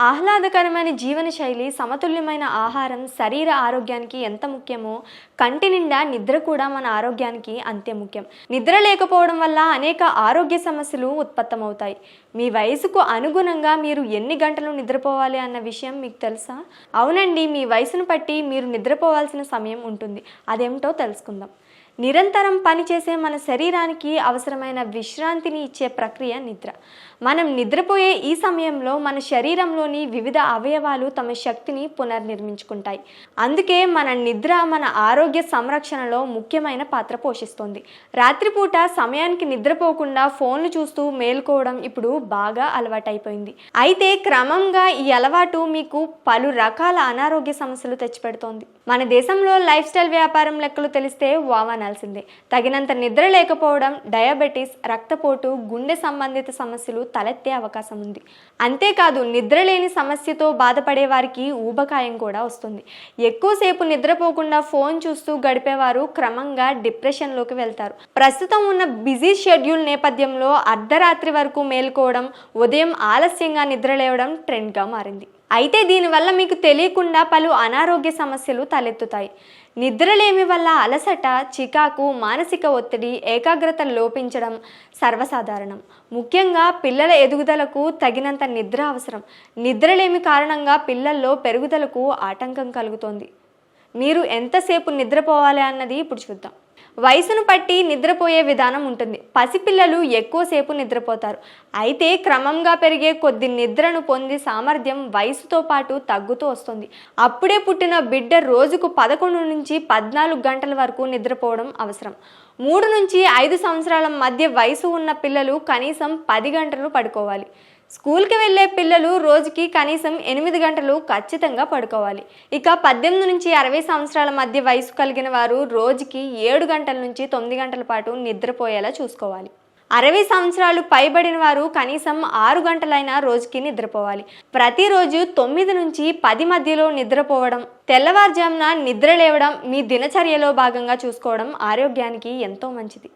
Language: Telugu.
ఆహ్లాదకరమైన జీవనశైలి, సమతుల్యమైన ఆహారం శరీర ఆరోగ్యానికి ఎంత ముఖ్యమో, కంటి నిండా నిద్ర కూడా మన ఆరోగ్యానికి అంతే ముఖ్యం. నిద్ర లేకపోవడం వల్ల అనేక ఆరోగ్య సమస్యలు ఉత్పత్తమవుతాయి. మీ వయసుకు అనుగుణంగా మీరు ఎన్ని గంటలు నిద్రపోవాలి అన్న విషయం మీకు తెలుసా? అవునండి, మీ వయసును బట్టి మీరు నిద్రపోవాల్సిన సమయం ఉంటుంది. అదేమిటో తెలుసుకుందాం. నిరంతరం పనిచేసే మన శరీరానికి అవసరమైన విశ్రాంతిని ఇచ్చే ప్రక్రియ నిద్ర. మనం నిద్రపోయే ఈ సమయంలో మన శరీరంలోని వివిధ అవయవాలు తమ శక్తిని పునర్నిర్మించుకుంటాయి. అందుకే మన నిద్ర మన ఆరోగ్య సంరక్షణలో ముఖ్యమైన పాత్ర పోషిస్తుంది. రాత్రిపూట సమయానికి నిద్రపోకుండా ఫోన్లు చూస్తూ మేల్కోవడం ఇప్పుడు బాగా అలవాటైపోయింది. అయితే క్రమంగా ఈ అలవాటు మీకు పలు రకాల అనారోగ్య సమస్యలు తెచ్చిపెడుతోంది. మన దేశంలో లైఫ్ స్టైల్ వ్యాపారం లెక్కలు తెలిస్తే వావనాల్సిందే. తగినంత నిద్ర లేకపోవడం, డయాబెటీస్, రక్తపోటు, గుండె సంబంధిత సమస్యలు తలెత్తే అవకాశం ఉంది. అంతేకాదు, నిద్రలేని సమస్యతో బాధపడే వారికి ఊబకాయం కూడా వస్తుంది. ఎక్కువసేపు నిద్రపోకుండా ఫోన్ చూస్తూ గడిపేవారు క్రమంగా డిప్రెషన్లోకి వెళ్తారు. ప్రస్తుతం ఉన్న బిజీ షెడ్యూల్ నేపథ్యంలో అర్ధరాత్రి వరకు మేల్కోవడం, ఉదయం ఆలస్యంగా నిద్రలేవడం ట్రెండ్గా మారింది. అయితే దీనివల్ల మీకు తెలియకుండా పలు అనారోగ్య సమస్యలు తలెత్తుతాయి. నిద్రలేమి వల్ల అలసట, చికాకు, మానసిక ఒత్తిడి, ఏకాగ్రత లోపించడం సర్వసాధారణం. ముఖ్యంగా పిల్లల ఎదుగుదలకు తగినంత నిద్ర అవసరం. నిద్రలేమి కారణంగా పిల్లల్లో పెరుగుదలకు ఆటంకం కలుగుతోంది. మీరు ఎంతసేపు నిద్రపోవాలి అన్నది ఇప్పుడు చూద్దాం. వయసును బట్టి నిద్రపోయే విధానం ఉంటుంది. పసిపిల్లలు ఎక్కువసేపు నిద్రపోతారు. అయితే క్రమంగా పెరిగే కొద్ది నిద్రను పొందే సామర్థ్యం వయసుతో పాటు తగ్గుతూ వస్తుంది. అప్పుడే పుట్టిన బిడ్డ రోజుకు 11 నుంచి 14 గంటల వరకు నిద్రపోవడం అవసరం. 3 నుంచి 5 సంవత్సరాల మధ్య వయసు ఉన్న పిల్లలు కనీసం 10 గంటలు పడుకోవాలి. స్కూల్కి వెళ్ళే పిల్లలు రోజుకి కనీసం 8 గంటలు ఖచ్చితంగా పడుకోవాలి. ఇక 18 నుంచి 60 సంవత్సరాల మధ్య వయసు కలిగిన వారు రోజుకి 7 గంటల నుంచి 9 గంటల పాటు నిద్రపోయేలా చూసుకోవాలి. 60 సంవత్సరాలు పైబడిన వారు కనీసం 6 గంటలైనా రోజుకి నిద్రపోవాలి. ప్రతిరోజు 9 నుంచి 10 మధ్యలో నిద్రపోవడం, తెల్లవారుజామున నిద్ర లేవడం మీ దినచర్యలో భాగంగా చూసుకోవడం ఆరోగ్యానికి ఎంతో మంచిది.